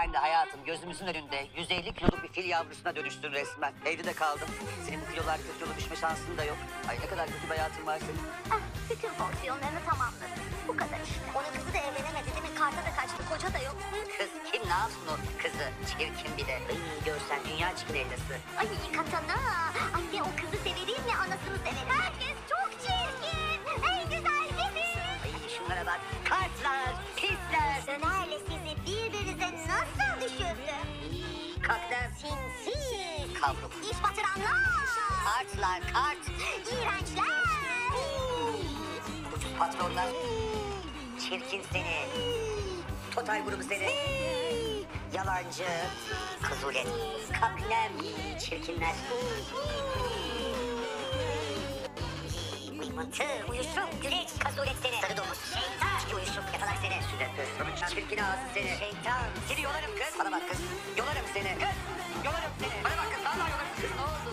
Sen de hayatım gözümüzün önünde 150 kiloluk bir fil yavrusuna dönüştün resmen. Evde de kaldın. Senin bu kilolar 40 kilo düşme şansın da yok. Ay ne kadar kötü bir hayatın var senin. Ah, bütün fonksiyonlarını tamamladı. Bu kadar işte. Onun kızı da evlenemedi değil mi? Karta da kaçtı, koca da yok. Kız kim ne yapsın o kızı? Çirkin bir de. Ay görsen dünya çirkin ellası. Ay Katana. Anne o kızı severim mi anasını severim. Herkes çok çirkin. En güzel biziz. Ay şunlara bak. Kartlar, pisler. Ömer'le sizi birbirinize nasıl düşürdü? Kaknem. Sinsi. Kavruk. İş batıranlar. Kartlar, kart. İğrençler. Ucuz patronlar. Çirkin seni. Total grubu seni. Yalancı. Kuzulet. Kaknem. Çirkinler. Mıymıntı, uyuşuk, güleç, kazulet seni. Sarı domuz, şeytan, çiki uyuşuk, yatalak seni. Sürekli, çirkin ağzı seni. Şeytan, seni yolarım kız. Bana bak kız, yolarım seni. Kız, yolarım seni. Bana bak kız, vallahi yolarım kız.